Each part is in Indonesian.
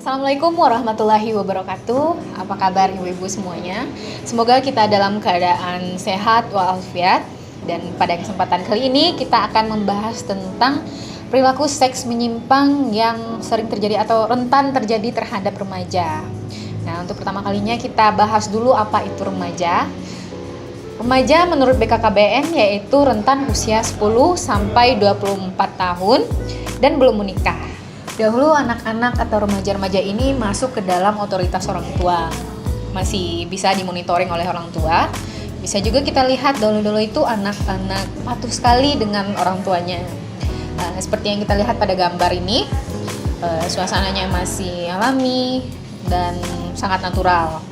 Assalamualaikum warahmatullahi wabarakatuh. Apa kabar ibu-ibu semuanya? Semoga kita dalam keadaan sehat walafiat. Dan pada kesempatan kali ini kita akan membahas tentang perilaku seks menyimpang yang sering terjadi atau rentan terjadi terhadap remaja. Nah, untuk pertama kalinya kita bahas dulu apa itu remaja. Remaja menurut BKKBN yaitu rentan usia 10 sampai 24 tahun dan belum menikah. Dahulu anak-anak atau remaja-remaja ini masuk ke dalam otoritas orang tua. Masih bisa dimonitoring oleh orang tua. Bisa juga kita lihat dulu-dulu itu anak-anak patuh sekali dengan orang tuanya. Seperti yang kita lihat pada gambar ini, suasananya masih alami dan sangat natural.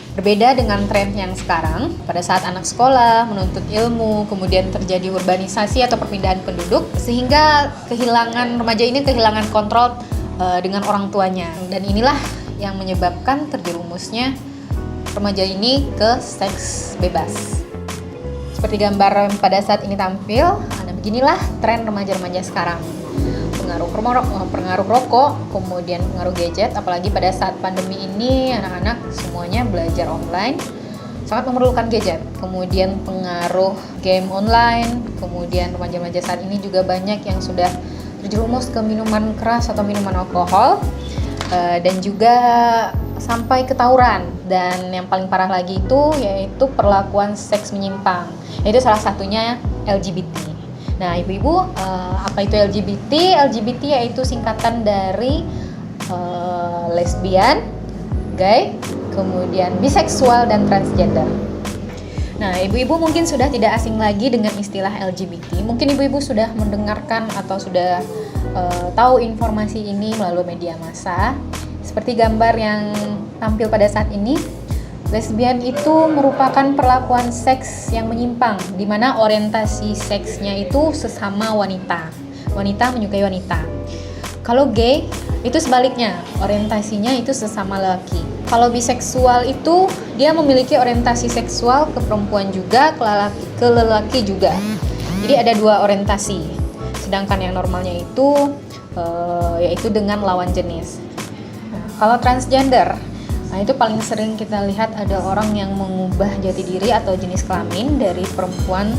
Berbeda dengan tren yang sekarang, pada saat anak sekolah, menuntut ilmu, kemudian terjadi urbanisasi atau perpindahan penduduk, sehingga remaja ini kehilangan kontrol dengan orang tuanya. Dan inilah yang menyebabkan terjerumusnya remaja ini ke seks bebas. Seperti gambar pada saat ini tampil, beginilah tren remaja-remaja sekarang. Pengaruh rokok, kemudian pengaruh gadget, apalagi pada saat pandemi ini anak-anak semuanya belajar online, sangat memerlukan gadget. Kemudian pengaruh game online, kemudian remaja-remaja saat ini juga banyak yang sudah terjerumus ke minuman keras atau minuman alkohol, dan juga sampai ke tawuran. Dan yang paling parah lagi itu yaitu perlakuan seks menyimpang, yaitu salah satunya LGBT. Nah, ibu-ibu, apa itu LGBT? LGBT yaitu singkatan dari lesbian, gay, kemudian biseksual, dan transgender. Nah, ibu-ibu mungkin sudah tidak asing lagi dengan istilah LGBT. Mungkin ibu-ibu sudah mendengarkan atau sudah tahu informasi ini melalui media massa. Seperti gambar yang tampil pada saat ini, lesbian itu merupakan perlakuan seks yang menyimpang, di mana orientasi seksnya itu sesama wanita. Wanita menyukai wanita. Kalau gay, itu sebaliknya, orientasinya itu sesama laki. Kalau biseksual itu, dia memiliki orientasi seksual ke perempuan juga, ke lelaki juga. Jadi ada dua orientasi. Sedangkan yang normalnya itu, yaitu dengan lawan jenis. Nah, kalau transgender, itu paling sering kita lihat ada orang yang mengubah jati diri atau jenis kelamin dari perempuan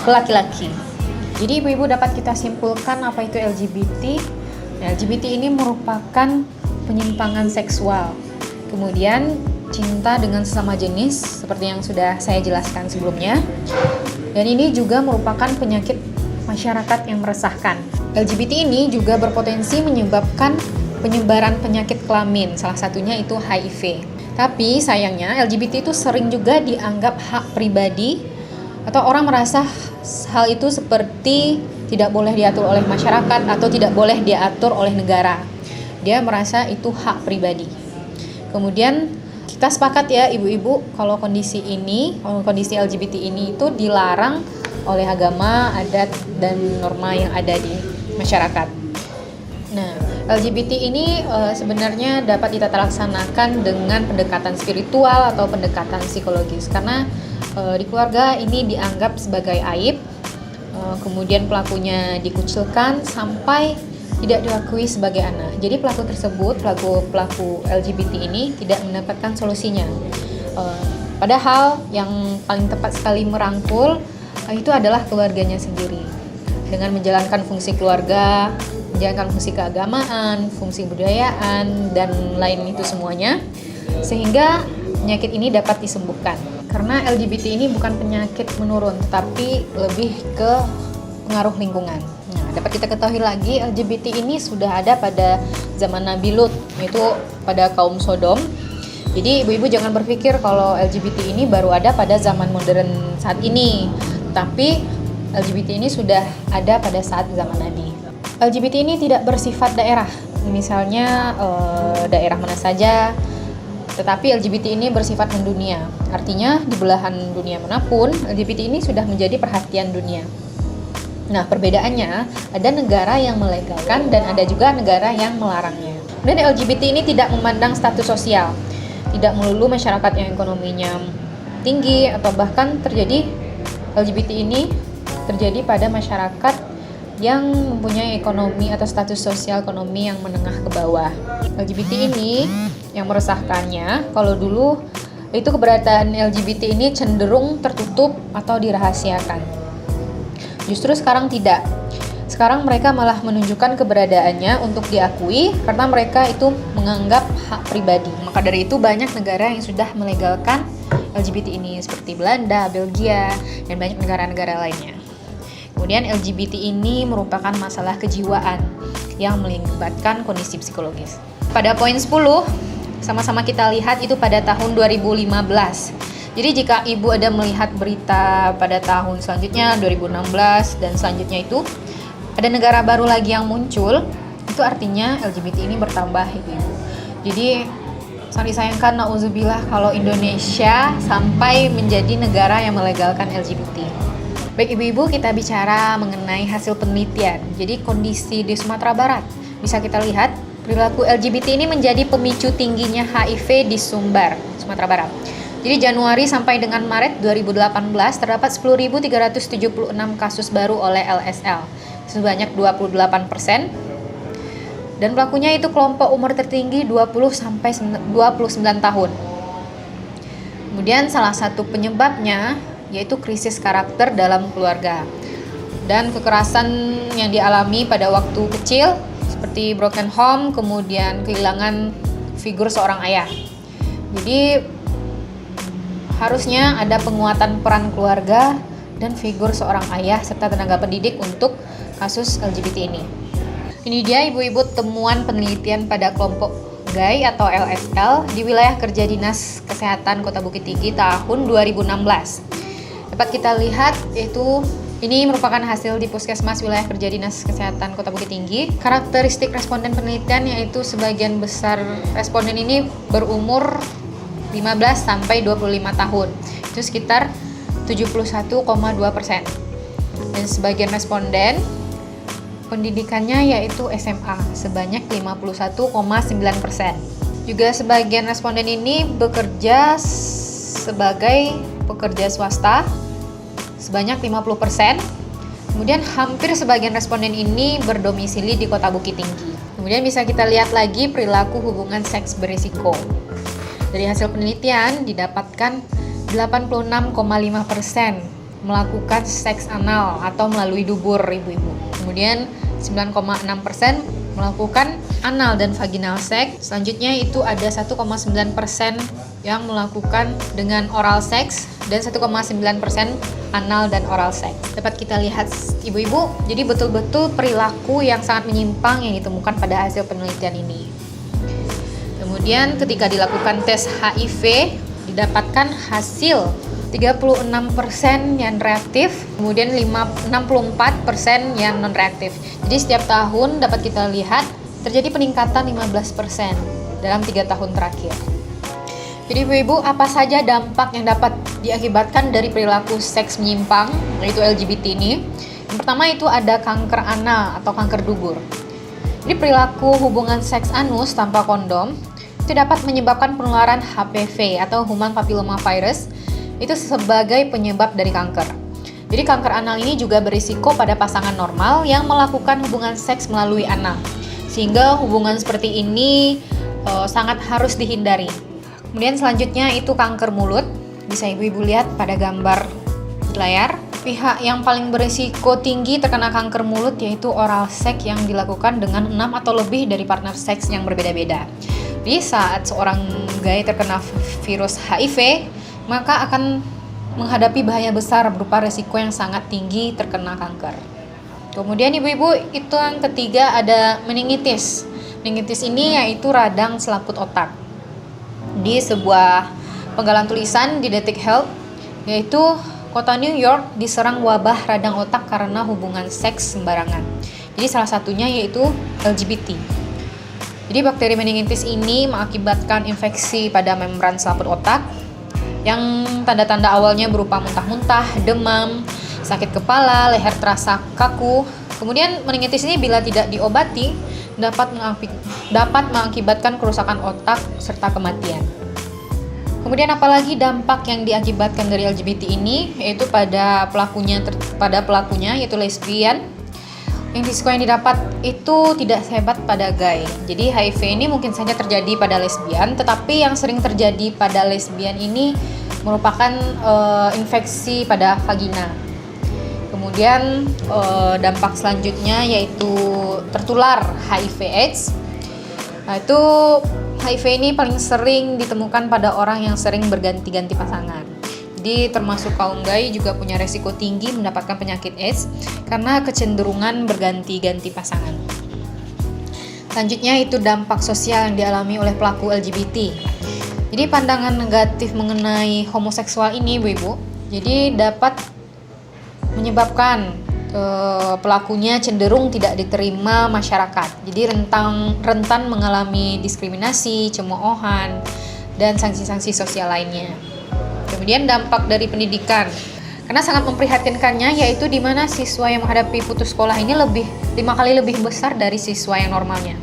ke laki-laki. Jadi ibu-ibu dapat kita simpulkan apa itu LGBT. LGBT ini merupakan penyimpangan seksual. Kemudian cinta dengan sesama jenis seperti yang sudah saya jelaskan sebelumnya. Dan ini juga merupakan penyakit masyarakat yang meresahkan. LGBT ini juga berpotensi menyebabkan penyebaran penyakit kelamin, salah satunya itu HIV. Tapi sayangnya LGBT itu sering juga dianggap hak pribadi atau orang merasa hal itu seperti tidak boleh diatur oleh masyarakat atau tidak boleh diatur oleh negara. Dia merasa itu hak pribadi. Kemudian kita sepakat ya ibu-ibu kalau kondisi LGBT ini itu dilarang oleh agama, adat, dan norma yang ada di masyarakat. Nah, LGBT ini sebenarnya dapat ditata laksanakan dengan pendekatan spiritual atau pendekatan psikologis, karena di keluarga ini dianggap sebagai aib, kemudian pelakunya dikucilkan sampai tidak diakui sebagai anak. Jadi pelaku LGBT ini tidak mendapatkan solusinya. Padahal yang paling tepat sekali merangkul itu adalah keluarganya sendiri. Dengan menjalankan fungsi keluarga, menjalankan fungsi keagamaan, fungsi budayaan, dan lain itu semuanya, sehingga penyakit ini dapat disembuhkan. Karena LGBT ini bukan penyakit menurun, tetapi lebih ke pengaruh lingkungan. Nah, dapat kita ketahui lagi, LGBT ini sudah ada pada zaman Nabi Lut, yaitu pada kaum Sodom. Jadi ibu-ibu jangan berpikir kalau LGBT ini baru ada pada zaman modern saat ini, tapi LGBT ini sudah ada pada saat zaman Nabi. LGBT ini tidak bersifat daerah, misalnya daerah mana saja, tetapi LGBT ini bersifat mendunia. Artinya di belahan dunia manapun, LGBT ini sudah menjadi perhatian dunia. Nah, perbedaannya, ada negara yang melegalkan dan ada juga negara yang melarangnya. Dan LGBT ini tidak memandang status sosial, tidak melulu masyarakat yang ekonominya tinggi, atau bahkan LGBT ini terjadi pada masyarakat yang mempunyai ekonomi atau status sosial ekonomi yang menengah ke bawah. LGBT ini yang meresahkannya, kalau dulu itu keberadaan LGBT ini cenderung tertutup atau dirahasiakan. Justru sekarang tidak. Sekarang mereka malah menunjukkan keberadaannya untuk diakui karena mereka itu menganggap hak pribadi. Maka dari itu banyak negara yang sudah melegalkan LGBT ini seperti Belanda, Belgia, dan banyak negara-negara lainnya. Kemudian LGBT ini merupakan masalah kejiwaan yang melibatkan kondisi psikologis. Pada poin 10, sama-sama kita lihat itu pada tahun 2015. Jadi jika Ibu ada melihat berita pada tahun selanjutnya, 2016 dan selanjutnya itu, ada negara baru lagi yang muncul, itu artinya LGBT ini bertambah Ibu. Jadi sangat disayangkan, nauzubillah, kalau Indonesia sampai menjadi negara yang melegalkan LGBT. Baik Ibu-Ibu, kita bicara mengenai hasil penelitian. Jadi kondisi di Sumatera Barat, bisa kita lihat perilaku LGBT ini menjadi pemicu tingginya HIV di Sumbar, Sumatera Barat. Jadi Januari sampai dengan Maret 2018 terdapat 10.376 kasus baru oleh LSL, sebanyak 28%. Dan pelakunya itu kelompok umur tertinggi 20 sampai 29 tahun. Kemudian salah satu penyebabnya yaitu krisis karakter dalam keluarga dan kekerasan yang dialami pada waktu kecil seperti broken home, kemudian kehilangan figur seorang ayah. Jadi harusnya ada penguatan peran keluarga dan figur seorang ayah serta tenaga pendidik untuk kasus LGBT ini. Ini dia Ibu-Ibu temuan penelitian pada kelompok gay atau LSL di wilayah kerja Dinas Kesehatan Kota Bukit Tinggi tahun 2016. Dapat kita lihat yaitu ini merupakan hasil di Puskesmas Wilayah Kerja Dinas Kesehatan Kota Bukit Tinggi. Karakteristik responden penelitian yaitu sebagian besar responden ini berumur 15 sampai 25 tahun. Itu sekitar 71,2%. Dan sebagian responden pendidikannya yaitu SMA sebanyak 51,9%. Juga sebagian responden ini bekerja sebagai pekerja swasta sebanyak 50%. Kemudian hampir sebagian responden ini berdomisili di Kota Bukit Tinggi. Kemudian bisa kita lihat lagi perilaku hubungan seks berisiko. Dari hasil penelitian didapatkan 86,5% melakukan seks anal atau melalui dubur Ibu-Ibu. Kemudian 9,6% melakukan anal dan vaginal seks. Selanjutnya itu ada 1,9% yang melakukan dengan oral seks dan 1,9% anal dan oral seks. Dapat kita lihat Ibu-Ibu, jadi betul-betul perilaku yang sangat menyimpang yang ditemukan pada hasil penelitian ini. Kemudian ketika dilakukan tes HIV didapatkan hasil 36% yang reaktif, kemudian 64% yang non-reaktif. Jadi setiap tahun dapat kita lihat terjadi peningkatan 15% dalam 3 tahun terakhir. Jadi Ibu-Ibu, apa saja dampak yang dapat diakibatkan dari perilaku seks menyimpang, yaitu LGBT ini? Yang pertama itu ada kanker anal atau kanker dubur. Jadi perilaku hubungan seks anus tanpa kondom itu dapat menyebabkan penularan HPV atau Human Papilloma Virus itu sebagai penyebab dari kanker. Jadi kanker anal ini juga berisiko pada pasangan normal yang melakukan hubungan seks melalui anal, sehingga hubungan seperti ini sangat harus dihindari. Kemudian selanjutnya itu kanker mulut, bisa Ibu-Ibu lihat pada gambar di layar. Pihak yang paling berisiko tinggi terkena kanker mulut yaitu oral seks yang dilakukan dengan 6 atau lebih dari partner seks yang berbeda-beda. Jadi saat seorang gay terkena virus HIV, maka akan menghadapi bahaya besar berupa risiko yang sangat tinggi terkena kanker. Kemudian Ibu-Ibu, itu yang ketiga ada meningitis. Meningitis ini yaitu radang selaput otak. Di sebuah penggalan tulisan di Detik Health, yaitu kota New York diserang wabah radang otak karena hubungan seks sembarangan. Jadi salah satunya yaitu LGBT. Jadi bakteri meningitis ini mengakibatkan infeksi pada membran selaput otak yang tanda-tanda awalnya berupa muntah-muntah, demam, sakit kepala, leher terasa kaku. Kemudian meningitis ini bila tidak diobati dapat mengakibatkan kerusakan otak serta kematian. Kemudian apalagi dampak yang diakibatkan dari LGBT ini yaitu pada pelakunya yaitu lesbian risiko yang didapat itu tidak sehebat pada gay. Jadi HIV ini mungkin saja terjadi pada lesbian, tetapi yang sering terjadi pada lesbian ini merupakan infeksi pada vagina. Kemudian dampak selanjutnya yaitu tertular HIV/AIDS. Nah, itu HIV ini paling sering ditemukan pada orang yang sering berganti-ganti pasangan. Jadi termasuk kaum gay juga punya resiko tinggi mendapatkan penyakit AIDS karena kecenderungan berganti-ganti pasangan. Selanjutnya itu dampak sosial yang dialami oleh pelaku LGBT. Jadi pandangan negatif mengenai homoseksual ini ibu-ibu, jadi dapat menyebabkan pelakunya cenderung tidak diterima masyarakat. Jadi rentan mengalami diskriminasi, cemoohan, dan sanksi-sanksi sosial lainnya. Kemudian dampak dari pendidikan, karena sangat memprihatinkannya yaitu di mana siswa yang menghadapi putus sekolah ini 5 kali lebih besar dari siswa yang normalnya.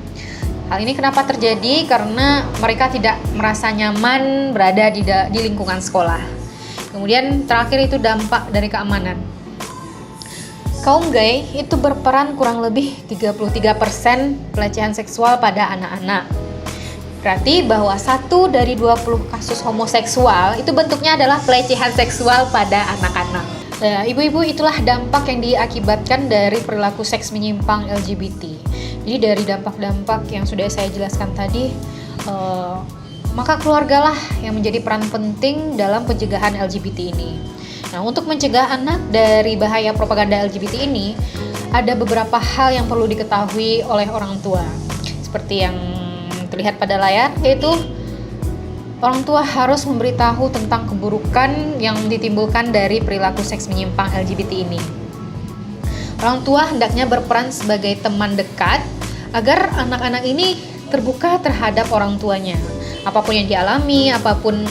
Hal ini kenapa terjadi? Karena mereka tidak merasa nyaman berada di lingkungan sekolah. Kemudian terakhir itu dampak dari keamanan. Kaum gay itu berperan kurang lebih 33% pelecehan seksual pada anak-anak. Berarti bahwa 1 dari 20 kasus homoseksual itu bentuknya adalah pelecehan seksual pada anak-anak. Nah, ibu-ibu, itulah dampak yang diakibatkan dari perilaku seks menyimpang LGBT. Jadi dari dampak-dampak yang sudah saya jelaskan tadi, maka keluargalah yang menjadi peran penting dalam pencegahan LGBT ini. Nah, untuk mencegah anak dari bahaya propaganda LGBT ini, ada beberapa hal yang perlu diketahui oleh orang tua. Seperti yang terlihat pada layar, yaitu orang tua harus memberitahu tentang keburukan yang ditimbulkan dari perilaku seks menyimpang LGBT ini. Orang tua hendaknya berperan sebagai teman dekat agar anak-anak ini terbuka terhadap orang tuanya. Apapun yang dialami, apapun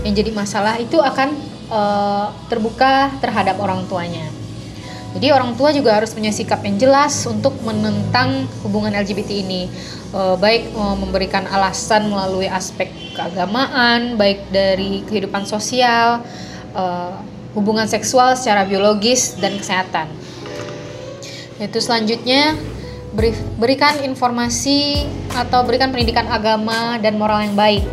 yang jadi masalah itu akan terbuka terhadap orang tuanya. Jadi orang tua juga harus punya sikap yang jelas untuk menentang hubungan LGBT ini, baik memberikan alasan melalui aspek keagamaan, baik dari kehidupan sosial, hubungan seksual secara biologis dan kesehatan. Itu selanjutnya berikan informasi atau berikan pendidikan agama dan moral yang baik.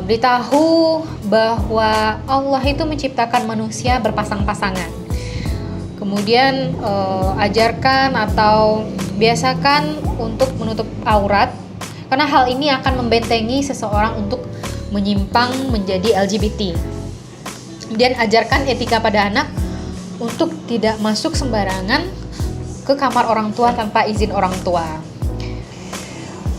Beritahu bahwa Allah itu menciptakan manusia berpasang-pasangan. Kemudian ajarkan atau biasakan untuk menutup aurat, karena hal ini akan membentengi seseorang untuk menyimpang menjadi LGBT. Kemudian ajarkan etika pada anak untuk tidak masuk sembarangan ke kamar orang tua tanpa izin orang tua.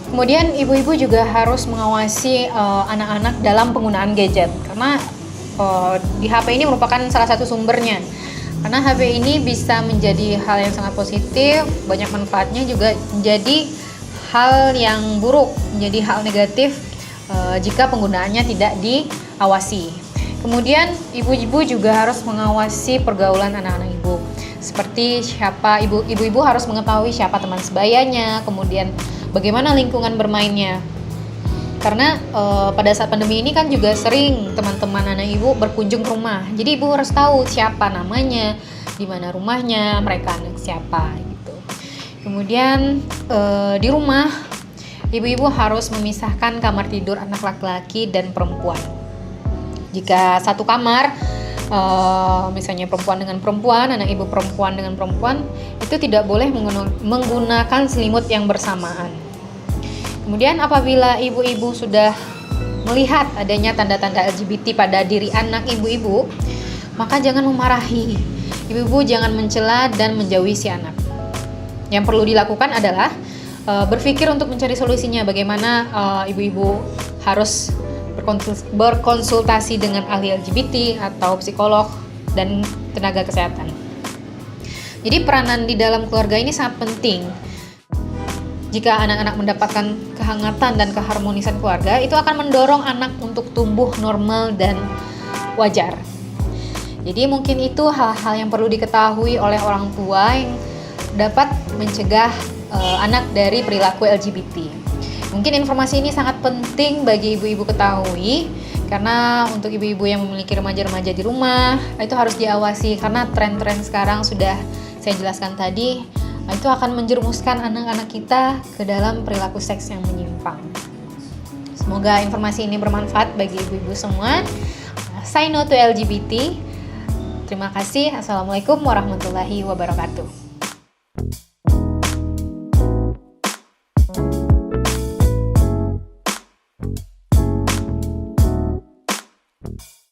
Kemudian ibu-ibu juga harus mengawasi anak-anak dalam penggunaan gadget, karena di HP ini merupakan salah satu sumbernya. Karena HP ini bisa menjadi hal yang sangat positif, banyak manfaatnya, juga menjadi hal yang buruk, menjadi hal negatif jika penggunaannya tidak diawasi. Kemudian ibu-ibu juga harus mengawasi pergaulan anak-anak ibu. Seperti ibu-ibu harus mengetahui siapa teman sebayanya, kemudian bagaimana lingkungan bermainnya. Karena pada saat pandemi ini kan juga sering teman-teman anak ibu berkunjung ke rumah. Jadi ibu harus tahu siapa namanya, di mana rumahnya, mereka anak siapa gitu. Kemudian di rumah ibu-ibu harus memisahkan kamar tidur anak laki-laki dan perempuan. Jika satu kamar, misalnya perempuan dengan perempuan, anak ibu perempuan dengan perempuan, itu tidak boleh menggunakan selimut yang bersamaan. Kemudian apabila ibu-ibu sudah melihat adanya tanda-tanda LGBT pada diri anak ibu-ibu, maka jangan memarahi. Ibu-ibu jangan mencela dan menjauhi si anak. Yang perlu dilakukan adalah berpikir untuk mencari solusinya, bagaimana ibu-ibu harus berkonsultasi dengan ahli LGBT atau psikolog dan tenaga kesehatan. Jadi peranan di dalam keluarga ini sangat penting. Jika anak-anak mendapatkan kehangatan dan keharmonisan keluarga, itu akan mendorong anak untuk tumbuh normal dan wajar. Jadi mungkin itu hal-hal yang perlu diketahui oleh orang tua yang dapat mencegah anak dari perilaku LGBT. Mungkin informasi ini sangat penting bagi ibu-ibu ketahui, karena untuk ibu-ibu yang memiliki remaja-remaja di rumah, itu harus diawasi, karena tren-tren sekarang sudah saya jelaskan tadi, itu akan menjerumuskan anak-anak kita ke dalam perilaku seks yang menyimpang. Semoga informasi ini bermanfaat bagi ibu-ibu semua. Say no to LGBT. Terima kasih. Assalamualaikum warahmatullahi wabarakatuh.